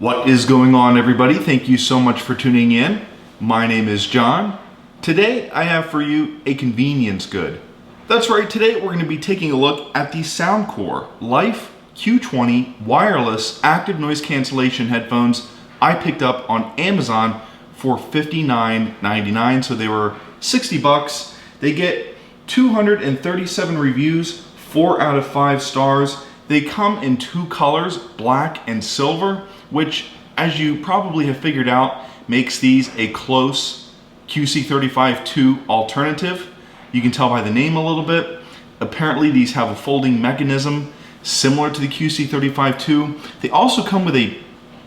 What is going on, everybody? Thank you so much for tuning in. My name is John. Today I have for you a convenience good. That's right, today we're going to be taking a look at the Soundcore Life Q20 wireless active noise cancellation headphones I picked up on Amazon for $59.99, so they were 60 bucks. They get 237 reviews, 4 out of 5 stars. They come in 2 colors, black and silver, which, as you probably have figured out, makes these a close QC35II alternative. You can tell by the name a little bit. Apparently these have a folding mechanism similar to the QC35II. They also come with a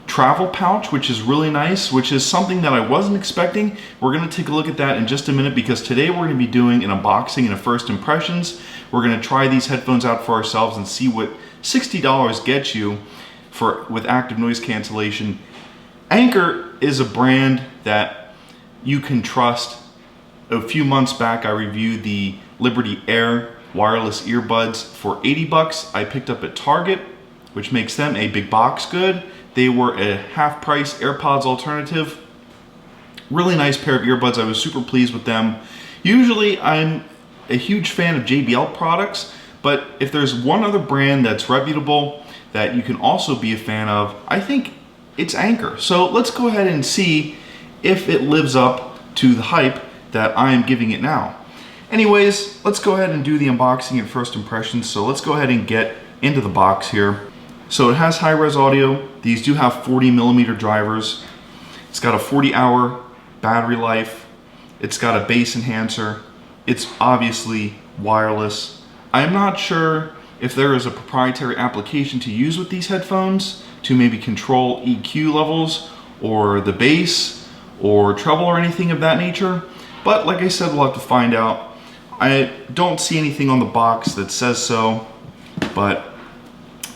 travel pouch, which is really nice, which is something that I wasn't expecting. We're going to take a look at that in just a minute, because today we're going to be doing an unboxing and a first impressions. We're going to try these headphones out for ourselves and see what $60 gets you with active noise cancellation. Anker is a brand that you can trust. A few months back I reviewed the Liberty Air wireless earbuds for 80 bucks. I picked up at Target, which makes them a big box good. They were a half price AirPods alternative. Really nice pair of earbuds. I was super pleased with them. Usually I'm a huge fan of JBL products, but if there's one other brand that's reputable that you can also be a fan of, I think it's Anker. So let's go ahead and see if it lives up to the hype that I am giving it now. Anyways, let's go ahead and do the unboxing and first impressions. So let's go ahead and get into the box here. So it has high-res audio. These do have 40mm drivers. It's got a 40-hour battery life. It's got a bass enhancer. It's obviously wireless. I'm not sure if there is a proprietary application to use with these headphones to maybe control EQ levels or the bass or treble or anything of that nature. But like I said, we'll have to find out. I don't see anything on the box that says so, but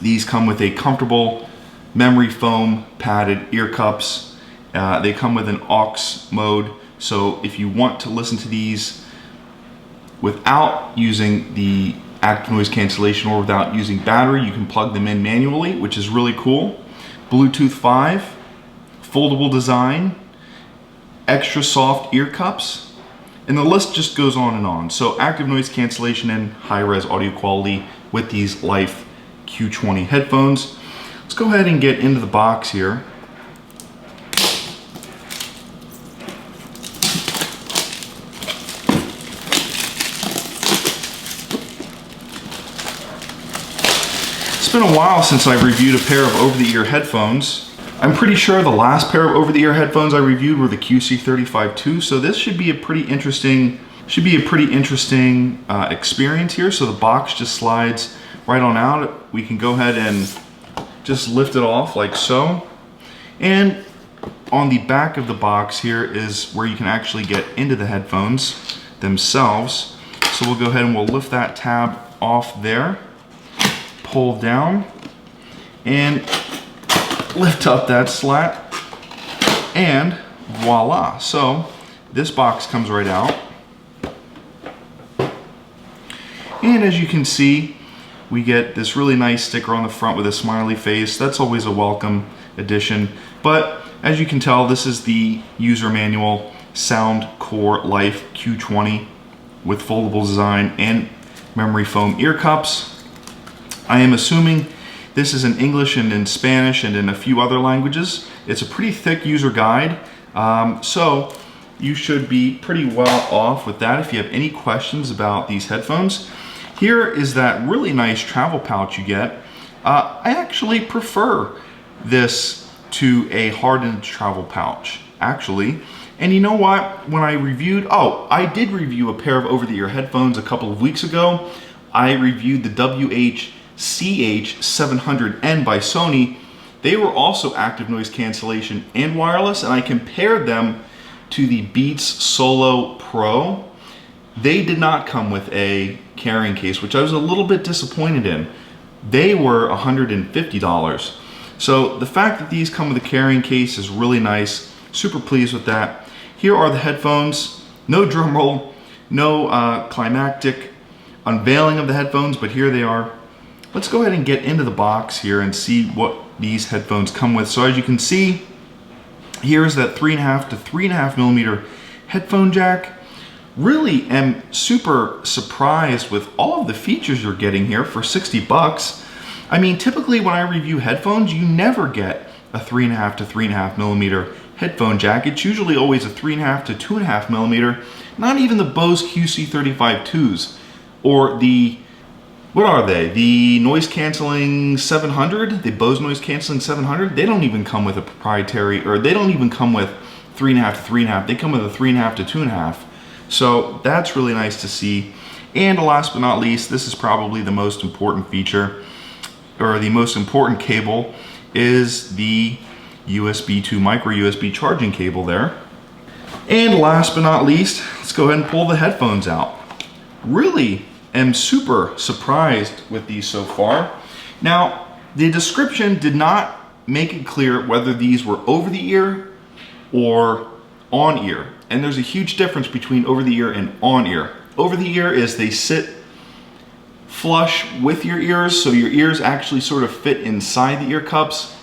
these come with a comfortable memory foam padded ear cups. They come with an aux mode, so if you want to listen to these without using the active noise cancellation or without using battery, you can plug them in manually, which is really cool. Bluetooth 5, foldable design, extra soft ear cups, and the list just goes on and on. So active noise cancellation and high-res audio quality with these Life Q20 headphones. Let's go ahead and get into the box here. It's been a while since I've reviewed a pair of over-the-ear headphones. I'm pretty sure the last pair of over-the-ear headphones I reviewed were the QC35II, so this should be a pretty interesting experience here. So the box just slides right on out. We can go ahead and just lift it off like so. And on the back of the box here is where you can actually get into the headphones themselves. So we'll go ahead and we'll lift that tab off there, pull down, and lift up that slat, and voila. So this box comes right out. And as you can see, we get this really nice sticker on the front with a smiley face. That's always a welcome addition. But as you can tell, this is the user manual, Soundcore Life Q20 with foldable design and memory foam ear cups. I am assuming this is in English and in Spanish and in a few other languages. It's a pretty thick user guide, so you should be pretty well off with that if you have any questions about these headphones. Here is that really nice travel pouch you get. I actually prefer this to a hardened travel pouch, actually. And you know what? When I reviewed, I did review a pair of over-the-ear headphones a couple of weeks ago. I reviewed the WH-CH700N by Sony. They were also active noise cancellation and wireless, and I compared them to the Beats Solo Pro. They did not come with a carrying case, which I was a little bit disappointed in. They were $150. So the fact that these come with a carrying case is really nice. Super pleased with that. Here are the headphones. No drum roll, no climactic unveiling of the headphones, but here they are. let's go ahead and get into the box here and see what these headphones come with. So as you can see, here's that 3.5 to 3.5 millimeter headphone jack. Really am super surprised with all of the features you're getting here for 60 bucks. I mean, typically when I review headphones, you never get a 3.5 to 3.5 millimeter headphone jack. It's usually always a 3.5 to 2.5 millimeter. Not even the Bose QC35IIs or the, what are they? The noise canceling 700, the Bose noise canceling 700. They don't even come with a proprietary, or they don't even come with 3.5 to 3.5. They come with a 3.5 to 2.5. So that's really nice to see. And last but not least, this is probably the most important feature, or the most important cable, is the USB to micro USB charging cable there. And last but not least, let's go ahead and pull the headphones out. Really am super surprised with these so far. Now, the description did not make it clear whether these were over the ear or on ear. And there's a huge difference between over the ear and on ear. Over the ear is they sit flush with your ears, so your ears actually sort of fit inside the ear cups.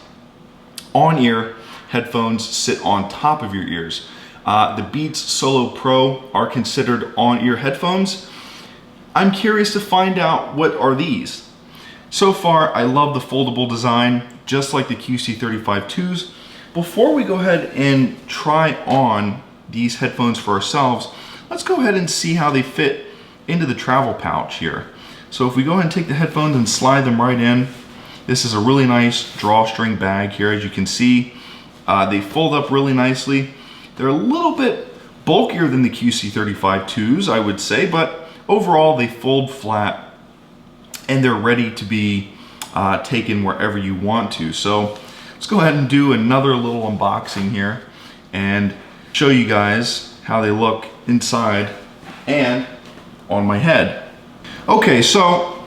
On ear headphones sit on top of your ears. The Beats Solo Pro are considered on ear headphones. I'm curious to find out what are these. So far, I love the foldable design, just like the QC35IIs. Before we go ahead and try on these headphones for ourselves, let's go ahead and see how they fit into the travel pouch here. So if we go ahead and take the headphones and slide them right in, this is a really nice drawstring bag here. As you can see, they fold up really nicely. They're a little bit bulkier than the QC35IIs, I would say, but overall they fold flat and they're ready to be taken wherever you want to. So let's go ahead and do another little unboxing here and show you guys how they look inside and on my head. Okay, so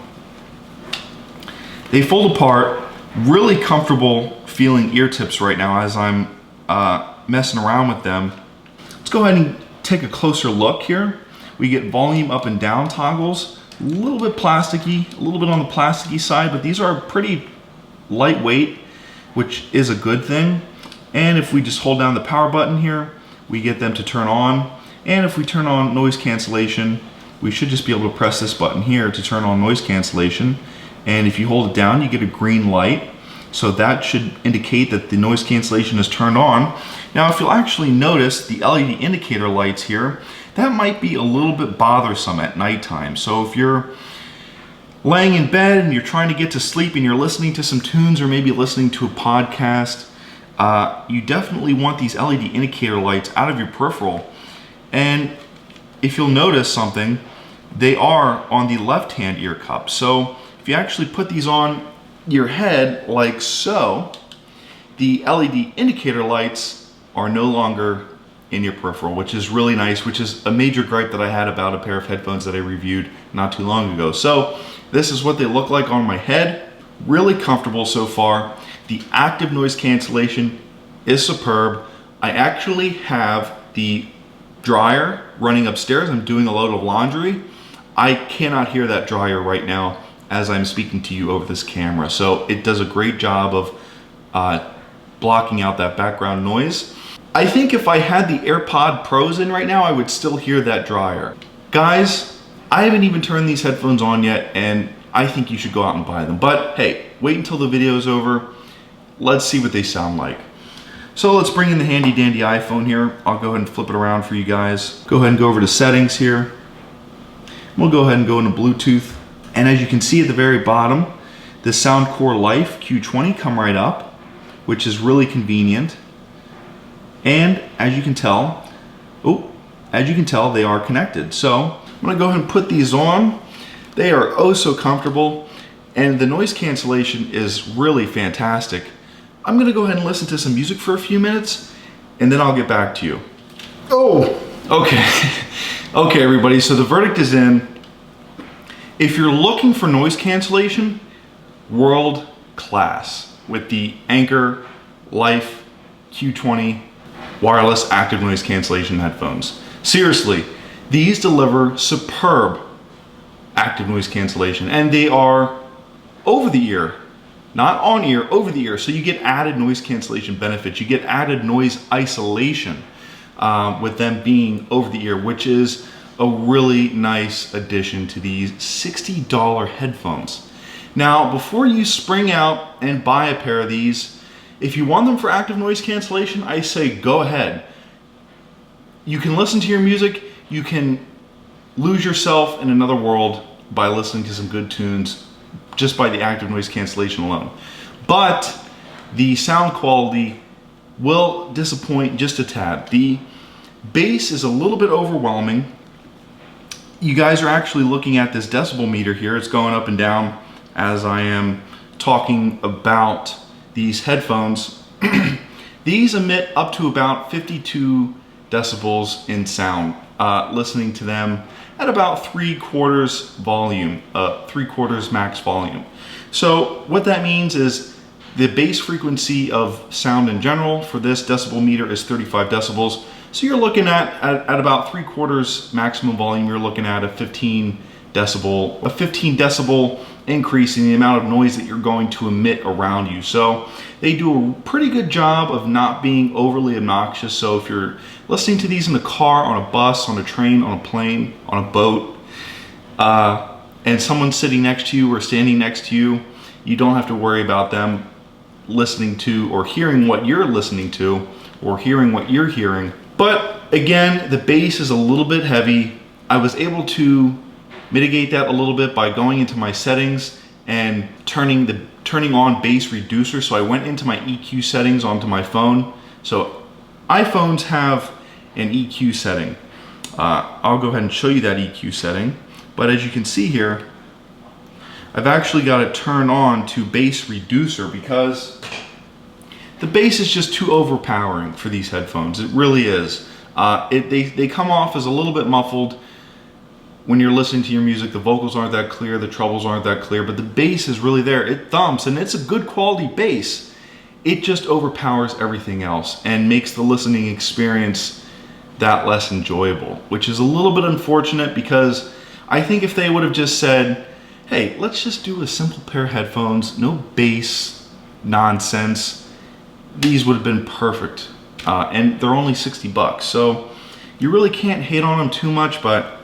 they fold apart, really comfortable feeling ear tips right now as I'm messing around with them. Let's go ahead and take a closer look here. We get volume up and down toggles, a little bit plasticky, a little bit on the plasticky side, but these are pretty lightweight, which is a good thing. And if we just hold down the power button here, we get them to turn on. And if we turn on noise cancellation, we should just be able to press this button here to turn on noise cancellation. And if you hold it down, you get a green light. So that should indicate that the noise cancellation is turned on. Now, if you'll actually notice the LED indicator lights here, that might be a little bit bothersome at nighttime. So if you're laying in bed and you're trying to get to sleep and you're listening to some tunes or maybe listening to a podcast, you definitely want these LED indicator lights out of your peripheral. And if you'll notice something, they are on the left-hand ear cup. So if you actually put these on your head like so, the LED indicator lights are no longer in your peripheral, which is really nice, which is a major gripe that I had about a pair of headphones that I reviewed not too long ago. So this is what they look like on my head. Really comfortable so far. The active noise cancellation is superb. I actually have the dryer running upstairs. I'm doing a load of laundry. I cannot hear that dryer right now as I'm speaking to you over this camera. So it does a great job of blocking out that background noise. I think if I had the AirPod Pros in right now, I would still hear that dryer. Guys, I haven't even turned these headphones on yet, and I think you should go out and buy them. But hey, wait until the video's over. Let's see what they sound like. So let's bring in the handy dandy iPhone here. I'll go ahead and flip it around for you guys. Go ahead and go over to settings here. We'll go ahead and go into Bluetooth. And as you can see at the very bottom, the Soundcore Life Q20 come right up, which is really convenient. And as you can tell, they are connected. So I'm gonna go ahead and put these on. They are oh so comfortable, and the noise cancellation is really fantastic. I'm gonna go ahead and listen to some music for a few minutes, and then I'll get back to you. Oh, okay. Okay, everybody, so the verdict is in. If you're looking for noise cancellation, world class with the Anker Life Q20 wireless active noise cancellation headphones. Seriously, these deliver superb active noise cancellation, and they are over the ear, not on ear, over the ear. So you get added noise cancellation benefits. You get added noise isolation with them being over the ear, which is a really nice addition to these $60 headphones. Now, before you spring out and buy a pair of these, if you want them for active noise cancellation, I say go ahead. You can listen to your music, you can lose yourself in another world by listening to some good tunes just by the active noise cancellation alone. But the sound quality will disappoint just a tad. The bass is a little bit overwhelming. You guys are actually looking at this decibel meter here. It's going up and down as I am talking about these headphones. These emit up to about 52 decibels in sound, listening to them at about 3/4 volume, 3/4 max volume. So what that means is the bass frequency of sound in general for this decibel meter is 35 decibels. So you're looking at about 3/4 maximum volume, you're looking at a 15 decibel increase in the amount of noise that you're going to emit around you. So they do a pretty good job of not being overly obnoxious. So if you're listening to these in the car, on a bus, on a train, on a plane, on a boat, and someone's sitting next to you or standing next to you, you don't have to worry about them listening to or hearing what you're listening to or hearing what you're hearing. But again, the bass is a little bit heavy. I was able to mitigate that a little bit by going into my settings and turning on bass reducer. So I went into my EQ settings onto my phone. So iPhones have an EQ setting. I'll go ahead and show you that EQ setting. But as you can see here, I've actually got it turned on to bass reducer because the bass is just too overpowering for these headphones. It really is. They come off as a little bit muffled when you're listening to your music. The vocals aren't that clear, the trebles aren't that clear, but the bass is really there. It thumps, and it's a good quality bass. It just overpowers everything else and makes the listening experience that less enjoyable, which is a little bit unfortunate because I think if they would have just said, hey, let's just do a simple pair of headphones, no bass nonsense, these would have been perfect. And they're only 60 bucks, so you really can't hate on them too much. But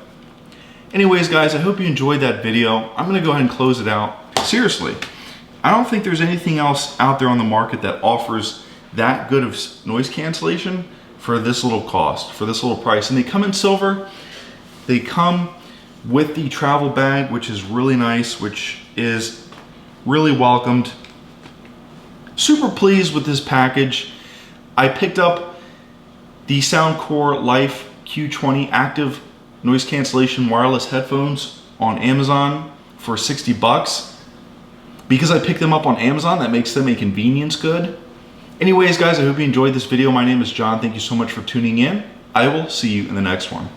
anyways, guys, I hope you enjoyed that video. I'm gonna go ahead and close it out. Seriously, I don't think there's anything else out there on the market that offers that good of noise cancellation for this little cost, for this little price. And they come in silver. They come with the travel bag, which is really nice, which is really welcomed. Super pleased with this package. I picked up the Soundcore Life Q20 active noise cancellation wireless headphones on Amazon for 60 bucks. Because I picked them up on Amazon, that makes them a convenience good. Anyways, guys, I hope you enjoyed this video. My name is John. Thank you so much for tuning in. I will see you in the next one.